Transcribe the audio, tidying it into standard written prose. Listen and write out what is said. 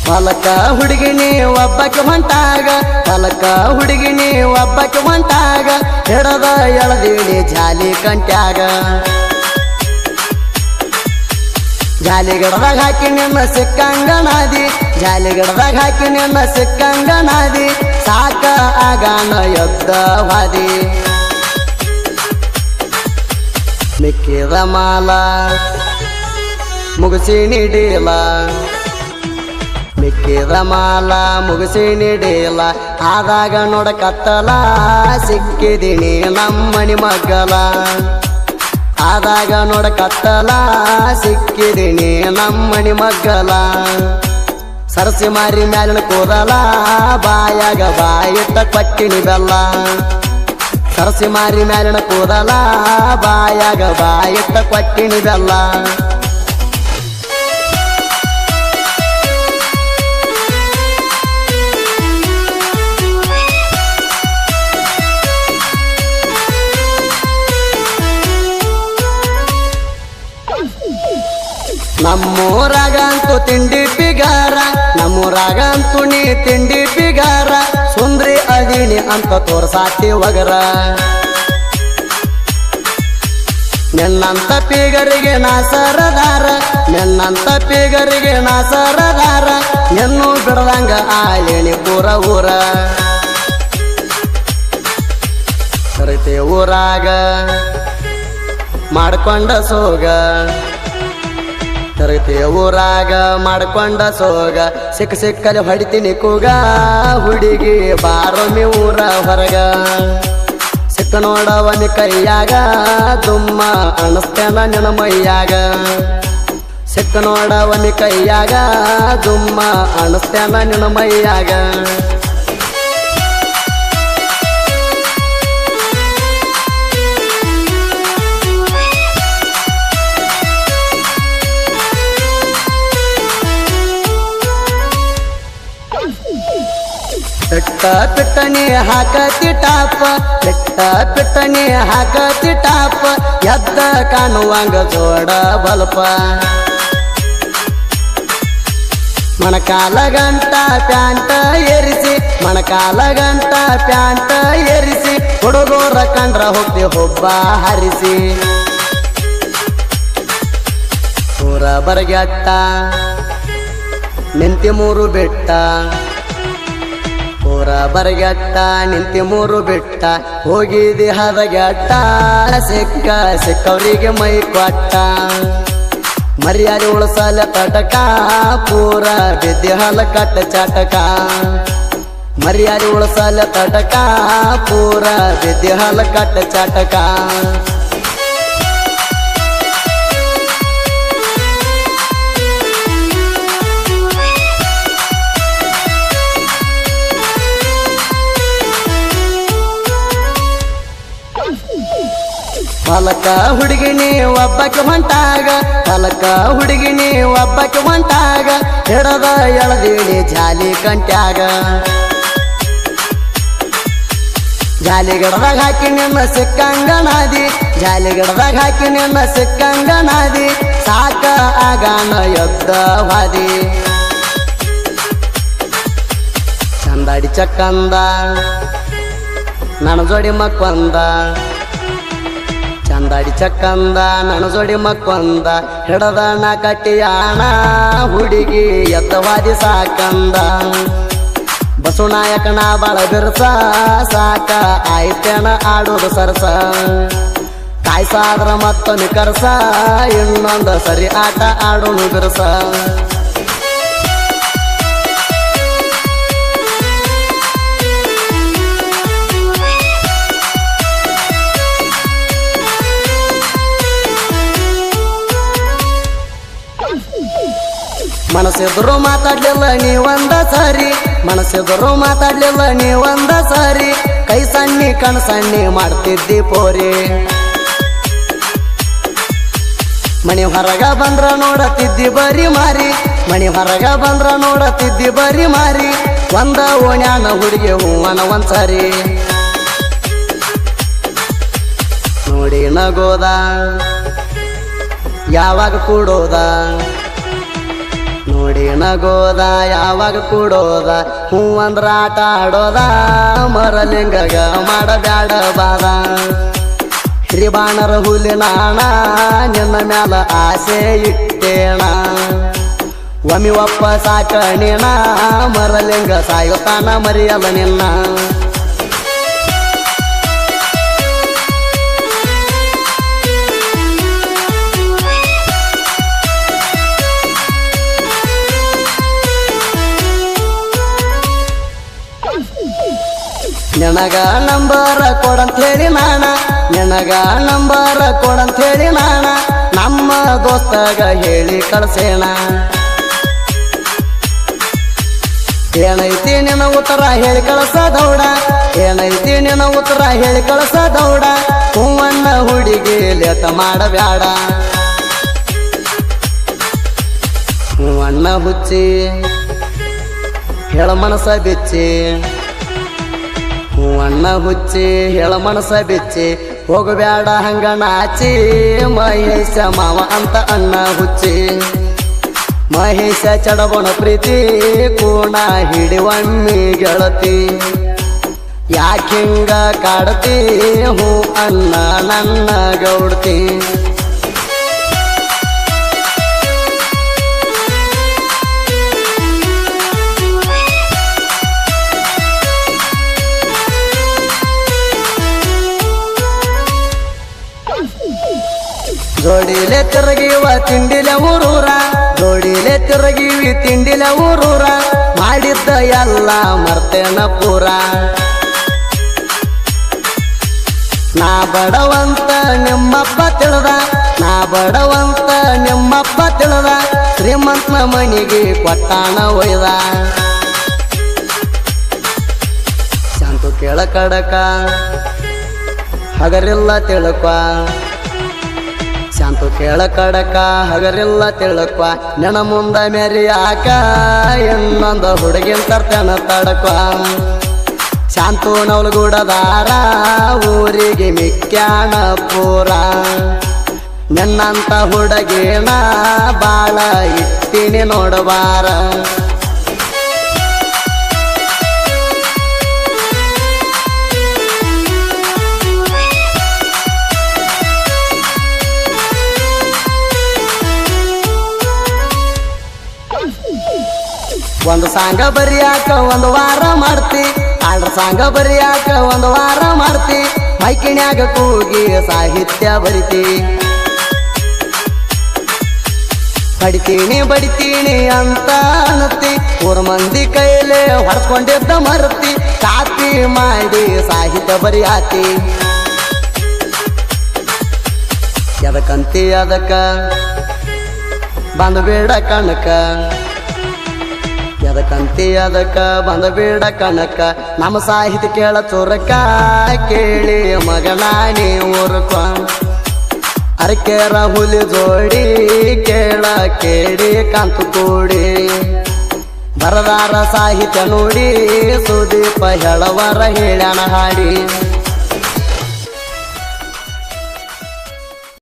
ಹೊಲಕ ಹುಡುಗಿನಿ ಒಬ್ಬಕ್ಕೆ ಹೊಂಟಾಗ ಹೊಲಕ ಹುಡುಗಿನಿ ಒಬ್ಬಕ್ಕೆ ಹೊಂಟಾಗ ಹಿಡದ ಎಳದೀನಿ ಜಾಲಿ ಕಂಟ್ಯಾಗ ಜಾಲಿಗಡದಾಗ ಹಾಕಿ ನಿನ್ನ ಸಿಕ್ಕಂಗನಾದಿ ಜಾಲಿಗಡದಾಗ ಹಾಕಿ ನಿನ್ನ ಸಿಕ್ಕಂಗನಾದಿ ಸಾಕ ಆಗಾನ ಎದ್ದವಾದಿ ಮಿಕ್ಕಿದ ಮಾಲ ಮುಗಿಸಿ ನೀಡಿಲ್ಲ ಮಿಕ್ಕಿದ ಮಾಲ ಮುಗಿಸಿ ನೀಡಿಲ್ಲ ಆದಾಗ ನೋಡಕತ್ತಲ ಸಿಕ್ಕಿದೀನಿ ನಮ್ಮನಿ ಮಗ್ಗಲ ಆದಾಗ ನೋಡಕತ್ತಲ ಸಿಕ್ಕಿದೀನಿ ನಮ್ಮನಿ ಮಗ್ಗಲ ಸರಸಿ ಮಾರಿ ಮ್ಯಾಲಿನ ಕೂದಲ ಬಾಯಾಗ ಬಾಯಿಟ್ಟ ಕೊಟ್ಟಿನಿ ಬೆಲ್ಲ ಸರಸಿ ಮಾರಿ ಮ್ಯಾಲಿನ ಕೂದಲ ಬಾಯಾಗ ಬಾಯಿಟ್ಟ ಕೊಟ್ಟಿನಿ ಬೆಲ್ಲ ನಮ್ಮೂರಾಗಂತೂ ತಿಂಡಿ ಪಿಗಾರ ನಮ್ಮೂರಾಗಂತೂ ನೀ ತಿಂಡಿ ಪಿಗಾರ ಸುಂದ್ರಿ ಅದೀನಿ ಅಂತ ತೋರ್ಸಾತಿ ಒಗರ ನಿನ್ನಂತ ಪಿಗರಿಗೆ ನಾ ಸರದಾರ ನಿನ್ನಂತ ಪಿಗರಿಗೆ ನಾ ಸರದಾರ ಎನ್ನು ಬಿಡದಂಗ ಆಳಿನಿ ಪೂರ ಊರ ಕರಿತೆ ಊರಾಗ ಮಾಡ್ಕೊಂಡ ಸೋಗ ತರಗತಿ ಊರಾಗ ಮಾಡ್ಕೊಂಡ ಸೋಗ ಸಿಕ್ಕ ಸಿಕ್ಕಲ್ಲಿ ಹೊಡಿತೀನಿ ಕೂಗ ಹುಡುಗಿ ಬಾರೊಮ್ಮೆ ಊರ ಹೊರಗ ಸಿಕ್ಕ ನೋಡವನಿ ಕೈಯಾಗ ದುಮ್ಮ ಅಣಸ್ತೇನ ನಿನ ಮೈಯಾಗ ಸಿಕ್ಕ ನೋಡವನಿ ಕೈಯಾಗ ದುಮ್ಮ ಅಣಸ್ತೇನ ನಿನ ಮೈಯಾಗ ಪಿಟ್ಟ ಪಿಟ್ಟನಿ ಹಾಕತಿ ಟಾಪ ಪಿಟ್ಟ ಪಿಟ್ಟನಿ ಹಾಕತಿ ಟಾಪ ಎದ್ದ ಕಾಣುವಂಗ ಜೋಡ ಬಲ್ಪ ಮಣಕಾಲ ಗಂಟ ಪ್ಯಾಂಟ ಏರಿಸಿ ಮಣಕಾಲ ಗಂಟ ಪ್ಯಾಂಟ ಏರಿಸಿ ಹುಡುಗೋರ ಕಂಡ್ರ ಹೋಗ್ತಿ ಹುಬ್ಬ ಹರಿಸಿ ಊರ ಬರಗೆಟ್ಟ ನಿಂತಿ ಮೂರು ಬೆಟ್ಟ ಊರ ಬರಗೆಟ್ಟ ನಿಂತಿ ಮೂರು ಬಿಟ್ಟ ಹೋಗಿದಿ ಹದಗೆಟ್ಟ ಸಿಕ್ಕ ಸಿಕ್ಕವರಿಗೆ ಮೈ ಕೊಟ್ಟ ಮರ್ಯಾದೆ ಉಳಸಲ ತಟಕ ಪೂರ ಬಿದ್ದಿ ಹಲ ಕಟ್ಟ ಚಾಟಕ ಮರ್ಯಾದೆ ಉಳಸಲ ತಟಕ ಪೂರ ಬಿದ್ದಿ ಹಲ ಕಟ್ಟ ಚಾಟಕ ಹೊಲಕ ಹುಡುಗಿನಿ ಒಬ್ಬಕ್ಕೆ ಹೊಂಟಾಗ ಹೊಲಕ ಹುಡುಗಿನಿ ಒಬ್ಬಕ್ಕೆ ಹೊಂಟಾಗ ಹಿಡದ ಎಳದೀನಿ ಜಾಲಿ ಕಂಟ್ಯಾಗ ಜಾಲಿಗಡದಾಗ ಹಾಕಿ ನಿನ್ನ ಸಿಕ್ಕಂಗನಾದಿ ಜಾಲಿಗಡದಾಗ ಹಾಕಿ ನಿನ್ನ ಸಿಕ್ಕಂಗನಾದಿ ಸಾಕ ಆಗಾನ ಎದ್ದವಾದಿ ಚಂದಾಡಿ ಚಕ್ಕಂದ ನನ್ನ ಜೋಡಿ ಮಕ್ಕೊಂದ ಚಂದಾಡಿ ಚಕ್ಕಂದ ನನ್ನ ಜೋಡಿ ಮಕ್ಕೊಂದ ಹಿಡದ ನಾ ಕಟ್ಟಿಯಾಣ ಹುಡುಗಿ ಎದ್ದವಾದಿ ಸಾಕಂದ ಬಸವನಾಯಕನ ಬಾಳ ಬಿರ್ಸ ಸಾಕ ಆಯ್ತೇನ ಆಡೋದು ಸರಸ ಕಾಯ್ಸಾದ್ರ ಮತ್ತೊಂದು ಕರ್ಸ ಇನ್ನೊಂದು ಸರಿ ಆಟ ಆಡೋನು ಬಿರ್ಸ ಮನಸ್ಸೆದುರು ಮಾತಾಡ್ಲಿಲ್ಲ ನೀವಂದ ಸರಿ ಮನಸ್ಸೆದುರು ಮಾತಾಡ್ಲಿಲ್ಲ ನೀವಂದ ಸರಿ ಕೈ ಸಣ್ಣಿ ಕಣ್ ಸಣ್ಣಿ ಮಾಡ್ತಿದ್ದಿ ಪೋರಿ ಮಣಿ ಹೊರಗ ಬಂದ್ರ ನೋಡತಿದ್ದಿ ಬರಿ ಮಾರಿ ಮಣಿ ಹೊರಗ ಬಂದ್ರ ನೋಡತಿದ್ದಿ ಬರಿ ಮಾರಿ ಒಂದ ಓಣ್ಯಾನ ಹುಡುಗಿ ಹೂವನ ಒಂದ್ಸರಿ ನೋಡಿ ನಗೋದ ಯಾವಾಗ ಕೂಡೋದ ನೋಡಿ ನಗೋದ ಯಾವಾಗ ಕೂಡೋದ ಹೂ ಅಂದ್ರ ಆಟ ಆಡೋದ ಮರಲಿಂಗಗ ಮಾಡಬ್ಯಾಡ ಬಾದ ಹಿರಿಬಾಣರ ಹುಲಿನಾಣ ನಿನ್ನ ಮ್ಯಾಲ ಆಸೆ ಇಟ್ಟೇಣ ಒಮ್ಮಿ ಒಪ್ಪ ಸಾಕಣಿನ ಮರಲಿಂಗ ಸಾಯುತ್ತಾನ ಮರಿಯಲ್ಲ ನಿನ್ನ ನಿನಗ ನಂಬರ ಕೊಡಂತೇಳಿ ನಾಣ ನಿನಗ ನಂಬರ ಕೊಡಂತೇಳಿ ನಾಣ ನಮ್ಮ ದೋಸ್ತಗ ಹೇಳಿ ಕಳ್ಸೇಣ ಏನೈತಿ ನಿನ್ನ ಉತ್ತರ ಹೇಳಿ ಕಳ್ಸದೌಡ ಏನೈತಿ ನಿನ್ನ ಉತ್ತರ ಹೇಳಿ ಕಳ್ಸದೌಡ ಹೂವಣ್ಣ ಹುಡುಗಿ ಲೇಟ ಮಾಡಬ್ಯಾಡ ಹೂವಣ್ಣ ಹುಚ್ಚಿ ಹೇಳ ಮನಸ ಬಿಚ್ಚಿ ಹೂವಣ್ಣ ಹುಚ್ಚಿ ಹೇಳ ಮನಸ ಬಿಚ್ಚಿ ಹೋಗಬ್ಯಾಡ ಹಂಗ ನಾಚಿ ಮಹೇಶ ಮಾವ ಅಂತ ಅಣ್ಣ ಹುಚ್ಚಿ ಮಹೇಶ ಚಡಬಣ ಪ್ರೀತಿ ಕೂಣ ಹಿಡಿವಣ್ಣಿ ಗೆಳತಿ ಯಾಕಿಂಗ ಕಾಡ್ತಿ ಹೂ ಅಣ್ಣ ನನ್ನ ಗೌಡ್ತಿ ಜೋಡಿಲೆ ತಿರುಗಿವ ತಿಂಡಿಲೆ ಊರೂರ ಜೋಡಿಲೆ ತಿರುಗಿವಿ ತಿಂಡಿಲೆ ಊರೂರ ಮಾಡಿದ್ದ ಎಲ್ಲ ಮರ್ತೇನ ಪೂರ ನಾ ಬಡವಂತ ನಿಮ್ಮಪ್ಪ ತಿಳಿದ ನಾ ಬಡವಂತ ನಿಮ್ಮಪ್ಪ ತಿಳಿದ ಶ್ರೀಮಂತನ ಮನಿಗೆ ಕೊಟ್ಟಾಣ ಒಯ್ದ ಶಾಂತು ಕೇಳ ಕಡಕ ಹಗರಿಲ್ಲ ತಿಳ್ಕ ಶಾಂತು ಕೇಳ ಕಡಕ ಹಗರಿಲ್ಲ ತಿಳ್ಕ ನೆನ ಮುಂದ ಮೆರಿಯಾಕ ಇನ್ನೊಂದು ಹುಡುಗಿನ ತರ್ತೇನ ತಡಕ ಶಾಂತು ನವಲಗುಡದಾರ ಊರಿಗೆ ಮಿಕ್ಕ್ಯಾಣ ಪೂರ ನಿನ್ನಂತ ಹುಡುಗಿನ ಬಾಳ ಇಟ್ಟಿನಿ ನೋಡಬಾರ ಒಂದು ಸಾಂಗ ಬರಿಯಾಕ ಒಂದು ವಾರ ಮಾಡ್ತಿ ಆಡ್ರ ಸಾಂಗ ಬರಿಯಾಕ ಒಂದು ವಾರ ಮಾಡ್ತಿ ಮೈಕಿಣ್ಯಾಗ ಕೂಗಿ ಸಾಹಿತ್ಯ ಬರಿತಿ ಬಡಿತೀನಿ ಅಂತ ಅನ್ನತಿ ಊರ ಮಂದಿ ಕೈಲೇ ಹೊಡ್ಕೊಂಡಿದ್ದ ಮರ್ತಿ ಕಾಪಿ ಮಾಡಿ ಸಾಹಿತ್ಯ ಬರಿಯಾತಿ ಎದಕ್ಕಂತಿ ಅದಕ್ಕ ಬಂದ್ಬೇಡ ಕಣಕ ಎದಕ್ಕಂತಿ ಅದಕ್ಕ ಬಂದ್ಬೇಡ ಕಣಕ ನಮ್ಮ ಸಾಹಿತ್ಯ ಕೇಳ ಚೋರಕ ಕೇಳಿ ಮಗನಾನಿ ಊರ್ಕ ಅರಕೆರ ಹುಲಿ ಜೋಡಿ ಕೇಳ ಕೇಳಿ ಕಾಂತು ಕೂಡಿ ಬರದಾರ ಸಾಹಿತ್ಯ ನೋಡಿ ಸುದೀಪ ಹೇಳವರ ಹೇಳ್ಯಾಣ ಹಾಡಿ